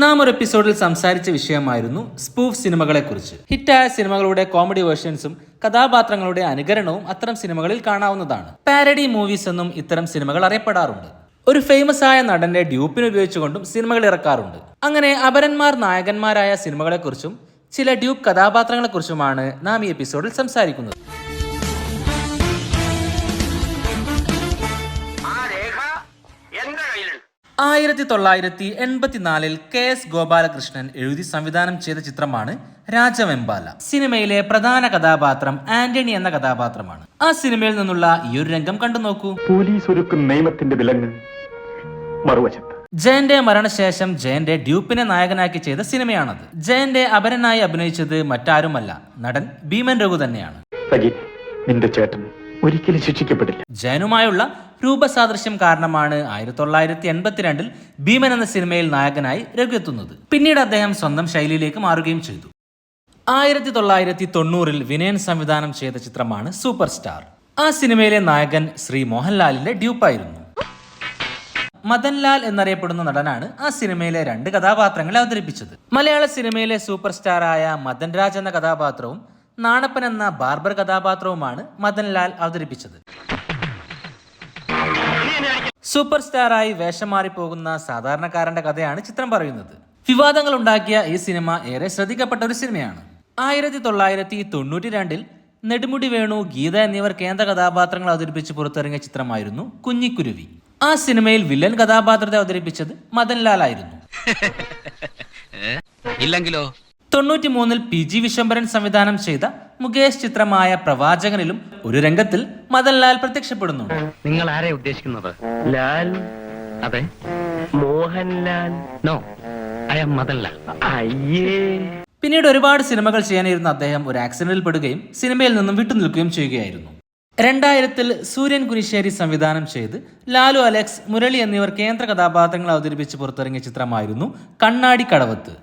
നാം ഒരു എപ്പിസോഡിൽ സംസാരിച്ച വിഷയമായിരുന്നു സ്പൂഫ് സിനിമകളെക്കുറിച്ച്. ഹിറ്റായ സിനിമകളുടെ കോമഡി വേർഷൻസും കഥാപാത്രങ്ങളുടെ അനുകരണവും അത്തരം സിനിമകളിൽ കാണാവുന്നതാണ്. പാരഡി മൂവീസ് എന്നും ഇത്തരം സിനിമകൾ അറിയപ്പെടാറുണ്ട്. ഒരു ഫേമസ് ആയ നടന്റെ ഡ്യൂപ്പിന് ഉപയോഗിച്ചുകൊണ്ടും സിനിമകൾ ഇറക്കാറുണ്ട്. അങ്ങനെ അപരന്മാർ നായകന്മാരായ സിനിമകളെക്കുറിച്ചും ചില ഡ്യൂപ്പ് കഥാപാത്രങ്ങളെക്കുറിച്ചുമാണ് നാം ഈ എപ്പിസോഡിൽ സംസാരിക്കുന്നത്. 1984 KS ഗോപാലകൃഷ്ണൻ എഴുതി സംവിധാനം ചെയ്ത ചിത്രമാണ് രാജവെമ്പാല. സിനിമയിലെ പ്രധാന കഥാപാത്രം ആന്റണി എന്ന കഥാപാത്രമാണ്. ആ സിനിമയിൽ നിന്നുള്ള ഈ ഒരു രംഗം കണ്ടു നോക്കൂ. പോലീസ് ഒരുക്കും നിയമത്തിന്റെ വിലങ്ങ് മറുവശത്ത്. ജയന്റെ മരണശേഷം ജയന്റെ ഡ്യൂപ്പിനെ നായകനാക്കി ചെയ്ത സിനിമയാണത്. ജയന്റെ അപരനായി അഭിനയിച്ചത് മറ്റാരുമല്ല, നടൻ ഭീമൻ രഘു തന്നെയാണ്. നിന്റെ ചേട്ടൻ ഒരിക്കലും ശിക്ഷിക്കപ്പെടില്ല. ജയനുമായുള്ള രൂപസാദൃശ്യം കാരണമാണ് 1982 ഭീമൻ എന്ന സിനിമയിൽ നായകനായി രഘു എത്തുന്നത്. പിന്നീട് അദ്ദേഹം സ്വന്തം ശൈലിയിലേക്ക് മാറുകയും ചെയ്തു. 1990 വിനയൻ സംവിധാനം ചെയ്ത ചിത്രമാണ് സൂപ്പർ സ്റ്റാർ. ആ സിനിമയിലെ നായകൻ ശ്രീ മോഹൻലാലിന്റെ ഡ്യൂപ്പായിരുന്നു. മദൻലാൽ എന്നറിയപ്പെടുന്ന നടനാണ് ആ സിനിമയിലെ 2 കഥാപാത്രങ്ങളെ അവതരിപ്പിച്ചത്. മലയാള സിനിമയിലെ സൂപ്പർ സ്റ്റാറായ മദൻ രാജ് എന്ന കഥാപാത്രവും നാണപ്പൻ എന്ന ബാർബർ കഥാപാത്രവുമാണ് മദൻലാൽ അവതരിപ്പിച്ചത്. സൂപ്പർ സ്റ്റാറായി വേഷം മാറിപ്പോകുന്ന സാധാരണക്കാരന്റെ കഥയാണ് ചിത്രം പറയുന്നത്. വിവാദങ്ങൾ ഉണ്ടാക്കിയ ഈ സിനിമ ഏറെ ശ്രദ്ധിക്കപ്പെട്ട ഒരു സിനിമയാണ്. 1992 നെടുമുടി വേണു, ഗീത എന്നിവർ കേന്ദ്ര കഥാപാത്രങ്ങൾ അവതരിപ്പിച്ച് പുറത്തിറങ്ങിയ ചിത്രമായിരുന്നു കുഞ്ഞിക്കുരുവി. ആ സിനിമയിൽ വില്ലൻ കഥാപാത്രത്തെ അവതരിപ്പിച്ചത് മദൻലാൽ ആയിരുന്നു. ഇല്ലെങ്കിലോ 93 PG വിശ്വംഭരൻ സംവിധാനം ചെയ്ത മുകേഷ് ചിത്രമായ പ്രവാചകനിലും ഒരു രംഗത്തിൽ മദൻലാൽ പ്രത്യക്ഷപ്പെടുന്നുണ്ട്. നിങ്ങൾ ആരെ ഉദ്ദേശിക്കുന്നത്? ലാൽ? അതെ. Mohanlal? No, I am Madanlal. അയ്യേ. പിന്നീട് ഒരുപാട് സിനിമകൾ ചെയ്യാനിരുന്ന അദ്ദേഹം ഒരു ആക്സിഡന്റിൽ പെടുകയും സിനിമയിൽ നിന്നും വിട്ടുനിൽക്കുകയും ചെയ്യുകയായിരുന്നു. 2000 സൂര്യൻ കുനിശ്ശേരി സംവിധാനം ചെയ്ത് ലാലു അലക്സ്, മുരളി എന്നിവർ കേന്ദ്ര കഥാപാത്രങ്ങൾ അവതരിപ്പിച്ച് പുറത്തിറങ്ങിയ ചിത്രമായിരുന്നു കണ്ണാടി കടവത്ത്.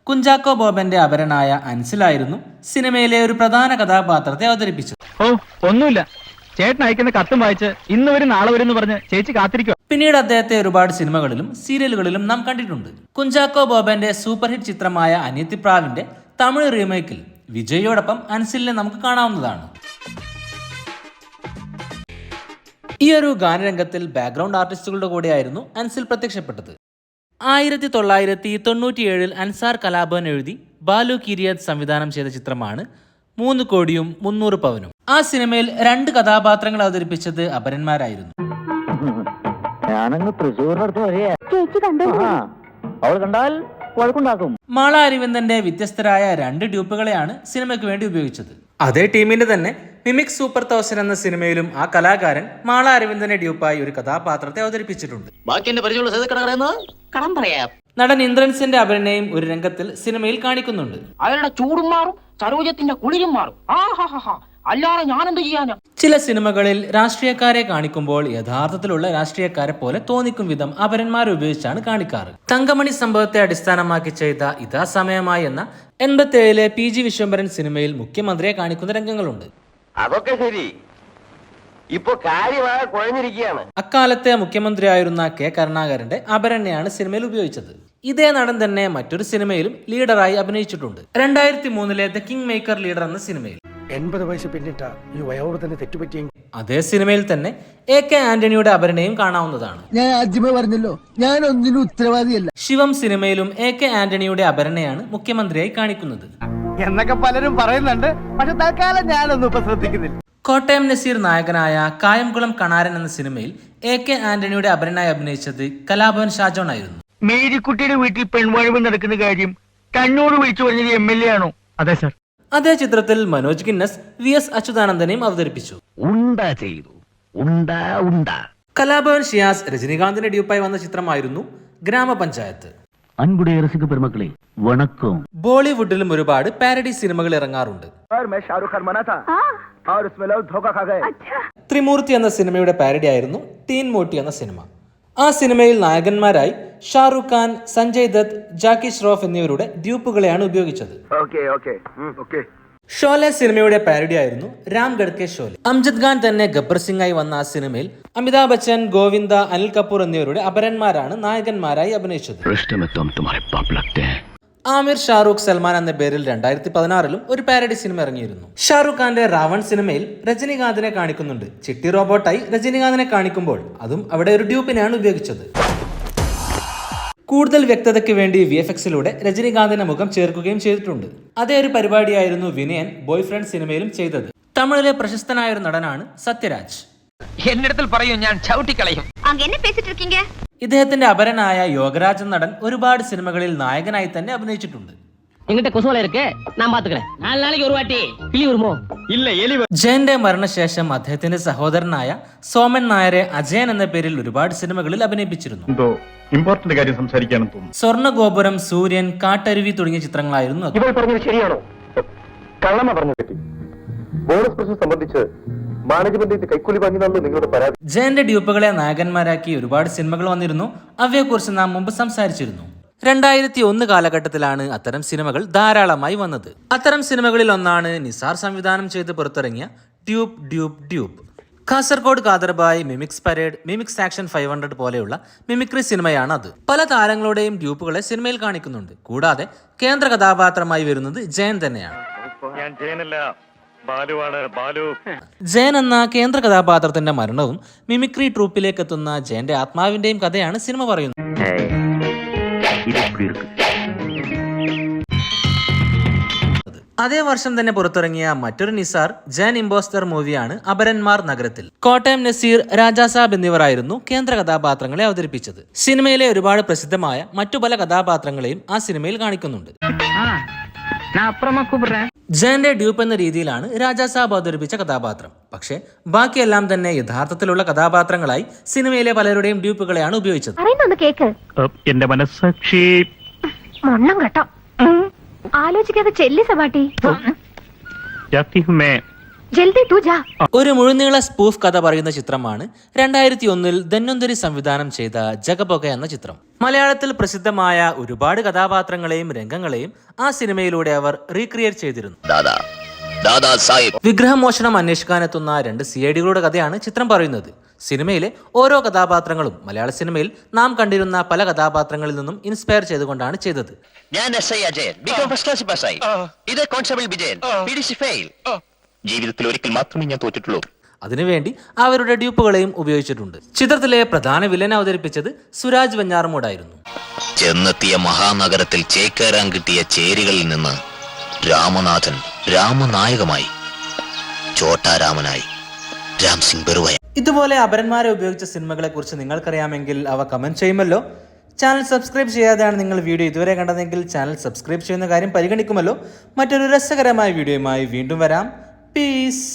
കുഞ്ചാക്കോ ബോബന്റെ അപരനായ അൻസിലായിരുന്നു സിനിമയിലെ ഒരു പ്രധാന കഥാപാത്രത്തെ അവതരിപ്പിച്ചത്. ഓ, ഒന്നുമില്ല, ചേട്ടൻ അയക്കുന്ന കത്തും വായിച്ച് ഇന്ന് വരും നാളെ വരും എന്ന് പറഞ്ഞ് ചേച്ചി കാത്തിരിക്കുക. പിന്നീട് അദ്ദേഹത്തെ ഒരുപാട് സിനിമകളിലും സീരിയലുകളിലും നാം കണ്ടിട്ടുണ്ട്. കുഞ്ചാക്കോ ബോബന്റെ സൂപ്പർ ഹിറ്റ് ചിത്രമായ അനിയത്തിപ്രാവിന്റെ തമിഴ് റീമേക്കിൽ വിജയോടൊപ്പം അൻസിലിനെ നമുക്ക് കാണാവുന്നതാണ്. ഈ ഒരു ഗാനരംഗത്തിൽ ബാക്ക്ഗ്രൗണ്ട് ആർട്ടിസ്റ്റുകളുടെ കൂടെയായിരുന്നു അൻസിൽ പ്രത്യക്ഷപ്പെട്ടത്. 1997 അൻസാർ കലാഭവൻ എഴുതി ബാലു കിരിയത്ത് സംവിധാനം ചെയ്ത ചിത്രമാണ് 3 കോടിയും 300 പവനും. ആ സിനിമയിൽ 2 കഥാപാത്രങ്ങൾ അവതരിപ്പിച്ചത് അപരന്മാരായിരുന്നു. മാള അരവിന്ദന്റെ വ്യത്യസ്തരായ 2 ഡ്യൂപ്പുകളെയാണ് സിനിമയ്ക്ക് വേണ്ടി ഉപയോഗിച്ചത്. അതേ ടീമിന്റെ തന്നെ മിമിക് സൂപ്പർ 1000 എന്ന സിനിമയിലും ആ കലാകാരൻ മാള അരവിന്ദന്റെ ഡ്യൂപ്പായി ഒരു കഥാപാത്രത്തെ അവതരിപ്പിച്ചിട്ടുണ്ട്. നടൻ ഇന്ദ്രൻസിന്റെ അഭിനയം ഒരു രംഗത്തിൽ സിനിമയിൽ കാണിക്കുന്നുണ്ട്. അയാളുടെ ചൂടും മാറും, സരോജത്തിന്റെ കുളിരും മാറും. അല്ലാതെ ഞാൻ എന്ത് ചെയ്യാനാ? ചില സിനിമകളിൽ രാഷ്ട്രീയക്കാരെ കാണിക്കുമ്പോൾ യഥാർത്ഥത്തിലുള്ള രാഷ്ട്രീയക്കാരെ പോലെ തോന്നിക്കും വിധം അപരന്മാരെ ഉപയോഗിച്ചാണ് കാണിക്കാറ്. തങ്കമണി സംഭവത്തെ അടിസ്ഥാനമാക്കി ചെയ്ത ഇതാ സമയമായി എന്ന 87 PG വിശ്വംഭരൻ സിനിമയിൽ മുഖ്യമന്ത്രിയെ കാണിക്കുന്ന രംഗങ്ങളുണ്ട്. അതൊക്കെ ശരി, ഇപ്പൊ കാര്യമായി കുഴഞ്ഞിരിക്കുകയാണ്. അക്കാലത്തെ മുഖ്യമന്ത്രിയായിരുന്ന K കരുണാകരന്റെ അപരനെയാണ് സിനിമയിൽ ഉപയോഗിച്ചത്. ഇതേ നടൻ തന്നെ മറ്റൊരു സിനിമയിലും ലീഡറായി അഭിനയിച്ചിട്ടുണ്ട്. 2003 ദ കിങ് മേക്കർ ലീഡർ എന്ന സിനിമയിൽ. 80 വയസ്സ് പിന്നിട്ട ഈ വയോവൃദ്ധന് തെറ്റുപറ്റിയ അതേ സിനിമയിൽ തന്നെ AK ആന്റണിയുടെ അപരനെയും കാണാവുന്നതാണ്. ഞാൻ ആദ്യമേ പറഞ്ഞല്ലോ, ഞാൻ ഒന്നിനും ഉത്തരവാദിയല്ല. ശിവം സിനിമയിലും AK ആന്റണിയുടെ അപരനെയാണ് മുഖ്യമന്ത്രിയായി കാണിക്കുന്നത്. എന്നൊക്കെ പലരും പറയുന്നുണ്ട്, പക്ഷെ തൽക്കാലം ഞാനൊന്നും ഇപ്പൊ ശ്രദ്ധിക്കുന്നില്ല. കോട്ടയം നസീർ നായകനായ കായംകുളം കണാരൻ എന്ന സിനിമയിൽ AK ആന്റണിയുടെ അപരനായി അഭിനയിച്ചത് കലാഭവൻ ഷാജോൺ ആയിരുന്നു. മേരിക്കുട്ടിയുടെ വീട്ടിൽ പെൺവാഴ്വ് നടക്കുന്ന കാര്യം കണ്ണൂർ വിളിച്ചു പറഞ്ഞത് MLA ആണോ? അതെ സർ. അതേ ചിത്രത്തിൽ മനോജ് ഗിന്നസ് VS അച്യുതാനന്ദനെയും അവതരിപ്പിച്ചു. കലാഭവൻ ഷിയാസ് രജനികാന്തിന്റെ ഡ്യൂപ്പായി വന്ന ചിത്രമായിരുന്നു ഗ്രാമപഞ്ചായത്ത്. ബോളിവുഡിലും ഒരുപാട് പാരഡി സിനിമകൾ ഇറങ്ങാറുണ്ട്. ത്രിമൂർത്തി എന്ന സിനിമയുടെ പാരഡി ആയിരുന്നു തീൻ മോട്ടി എന്ന സിനിമ. ആ സിനിമയിൽ നായകന്മാരായി ഷാറുഖ് ഖാൻ, സഞ്ജയ് ദത്ത്, ജാക്കി ഷ്രോഫ് എന്നിവരുടെ ഡ്യൂപ്പുകളെയാണ് ഉപയോഗിച്ചത്. ഷോലെ സിനിമയുടെ പാരഡി ആയിരുന്നു രാംഗഡ് കെ ഷോലെ. അംജദ് ഖാൻ തന്നെ ഗബ്ബർ സിംഗ് ആയി വന്ന ആ സിനിമയിൽ അമിതാഭ് ബച്ചൻ, ഗോവിന്ദ, അനിൽ കപൂർ എന്നിവരുടെ അപരന്മാരാണ് നായകന്മാരായി അഭിനയിച്ചത്. ആമിർ, ഷാറൂഖ്, സൽമാൻ എന്ന പേരിൽ 2016-ലും ഒരു പാരഡി സിനിമ ഇറങ്ങിയിരുന്നു. ഷാറൂഖ് ഖാന്റെ റാവൺ സിനിമയിൽ രജനികാന്തിനെ കാണിക്കുന്നുണ്ട്. ചിട്ടി റോബോട്ടായി രജനികാന്തിനെ കാണിക്കുമ്പോൾ അതും അവിടെ ഒരു ഡ്യൂപ്പിനെയാണ് ഉപയോഗിച്ചത്. കൂടുതൽ വ്യക്തതയ്ക്ക് വേണ്ടി VFX-ലൂടെ രജനികാന്തിന്റെ മുഖം ചേർക്കുകയും ചെയ്തിട്ടുണ്ട്. അതേ ഒരു പരിപാടിയായിരുന്നു വിനയൻ ബോയ് ഫ്രണ്ട് സിനിമയിലും ചെയ്തത്. തമിഴിലെ പ്രശസ്തനായ ഒരു നടനാണ് സത്യരാജ്. എന്നിടത്തിൽ പറയൂ, ഞാൻ ചവിട്ടിക്കളയും. ഇദ്ദേഹത്തിന്റെ അപരനായ യോഗരാജ് എന്ന നടൻ ഒരുപാട് സിനിമകളിൽ നായകനായി തന്നെ അഭിനയിച്ചിട്ടുണ്ട്. ജയന്റെ മരണശേഷം അദ്ദേഹത്തിന്റെ സഹോദരനായ സോമൻ നായരെ അജയൻ എന്ന പേരിൽ ഒരുപാട് സിനിമകളിൽ അഭിനയിപ്പിച്ചിരുന്നു. ഇമ്പോർട്ടന്റ് കാര്യം സംസാരിക്കാനെന്ന് തോന്നുന്നു. സ്വർണ്ണഗോപുരം, സൂര്യൻ, കാട്ടരുവി തുടങ്ങിയ ചിത്രങ്ങളായിരുന്നു അത്. ഇവൾ പറഞ്ഞത് ശരിയാണോ? കള്ളമ്മ പറഞ്ഞു പറ്റി. ബോണസ് പ്രശ്നം സംബന്ധിച്ച് മാനേജ്മെന്റ് കൈക്കൂലി വാങ്ങിയതെന്ന് നിങ്ങളുടെ പരാതി. ജയന്റെ ഡ്യൂപ്പുകളെ നായകന്മാരാക്കി ഒരുപാട് സിനിമകൾ വന്നിരുന്നു. അവയെക്കുറിച്ച് നാം മുമ്പ് സംസാരിച്ചിരുന്നു. 2001 കാലഘട്ടത്തിലാണ് അത്തരം സിനിമകൾ ധാരാളമായി വന്നത്. അത്തരം സിനിമകളിൽ ഒന്നാണ് നിസാർ സംവിധാനം ചെയ്ത് പുറത്തിറങ്ങിയ dupe dupe dupe. Kasaragod Khaderbhai, mimics parade, mimics action 500 പോലെയുള്ള മിമിക്രി സിനിമയാണ് അത്. പല താരങ്ങളുടെയും ഡ്യൂപ്പുകളെ സിനിമയിൽ കാണിക്കുന്നുണ്ട്. കൂടാതെ കേന്ദ്ര കഥാപാത്രമായി വരുന്നത് ജയൻ തന്നെയാണ്. ജയൻ എന്ന കേന്ദ്ര കഥാപാത്രത്തിന്റെ മരണവും മിമിക്രി ട്രൂപ്പിലേക്ക് എത്തുന്ന ജയന്റെ ആത്മാവിന്റെയും കഥയാണ് സിനിമ പറയുന്നത്. അതേ വർഷം തന്നെ പുറത്തിറങ്ങിയ മറ്റൊരു നിസാർ ജയൻ ഇമ്പോസ്റ്റർ മൂവിയാണ് അപരന്മാർ നഗരത്തിൽ. കോട്ടയം നസീർ, രാജാസാബ് എന്നിവരായിരുന്നു കേന്ദ്ര കഥാപാത്രങ്ങളെ അവതരിപ്പിച്ചത്. സിനിമയിലെ ഒരുപാട് പ്രസിദ്ധമായ മറ്റു പല കഥാപാത്രങ്ങളെയും ആ സിനിമയിൽ കാണിക്കുന്നുണ്ട്. ജയന്റെ ഡ്യൂപ്പ് എന്ന രീതിയിലാണ് രാജാസാബ് അവതരിപ്പിച്ച കഥാപാത്രം. പക്ഷേ ബാക്കിയെല്ലാം തന്നെ യഥാർത്ഥത്തിലുള്ള കഥാപാത്രങ്ങളായി സിനിമയിലെ പലരുടെയും ഡ്യൂപ്പുകളെയാണ് ഉപയോഗിച്ചത്. എന്റെ മനസ്സാക്ഷി ആലോചിക്കാതെ ചെല്ലി സവാട്ടി. ഒരു മുഴുനീള സ്പൂഫ് കഥ പറയുന്ന ചിത്രമാണ് 2001-ൽ ധന്വന്തരി സംവിധാനം ചെയ്ത ജഗപൊക എന്ന ചിത്രം. മലയാളത്തിൽ പ്രസിദ്ധമായ ഒരുപാട് കഥാപാത്രങ്ങളെയും രംഗങ്ങളെയും ആ സിനിമയിലൂടെ അവർ റീക്രിയേറ്റ് ചെയ്തിരുന്നു. വിഗ്രഹമോഷണം അന്വേഷിക്കാനെത്തുന്ന 2 CID-കളുടെ കഥയാണ് ചിത്രം പറയുന്നത്. സിനിമയിലെ ഓരോ കഥാപാത്രങ്ങളും മലയാള സിനിമയിൽ നാം കണ്ടിരുന്ന പല കഥാപാത്രങ്ങളിൽ നിന്നും ഇൻസ്പയർ ചെയ്തുകൊണ്ടാണ് ചെയ്തത്. ഞാൻ SI അജയൻ, ഫസ്റ്റ് ക്ലാസ് പാസ്സായി. ഇത് കോൺസ്റ്റബിൾ വിജയൻ, PDC ഫെയിൽ. ജീവിതത്തിൽ ഒരിക്കൽ മാത്രമേ ഞാൻ തോറ്റിട്ടുള്ളൂ. അതിനുവേണ്ടി അവരുടെ ഡ്യൂപ്പുകളെയും ഉപയോഗിച്ചിട്ടുണ്ട്. ചിത്രത്തിലെ പ്രധാന വില്ലനെ അവതരിപ്പിച്ചത് സുരാജ് വെഞ്ഞാറമൂടായിരുന്നു. ചെന്നെത്തിയ മഹാനഗരത്തിൽ ചേക്കേറാൻ കിട്ടിയ ചേരികളിൽ നിന്ന് രാമനാഥൻ രാമനായകമായി, ചോട്ടാരാമനായി രാം സിംഗ് ബറുവായി. ഇതുപോലെ അപരന്മാരെ ഉപയോഗിച്ച സിനിമകളെ കുറിച്ച് നിങ്ങൾക്കറിയാമെങ്കിൽ അവ കമന്റ് ചെയ്യുമല്ലോ. ചാനൽ സബ്സ്ക്രൈബ് ചെയ്യാതെയാണ് നിങ്ങൾ വീഡിയോ ഇതുവരെ കണ്ടതെങ്കിൽ ചാനൽ സബ്സ്ക്രൈബ് ചെയ്യുന്ന കാര്യം പരിഗണിക്കുമല്ലോ. മറ്റൊരു രസകരമായ വീഡിയോയുമായി വീണ്ടും വരാം. പീസ്.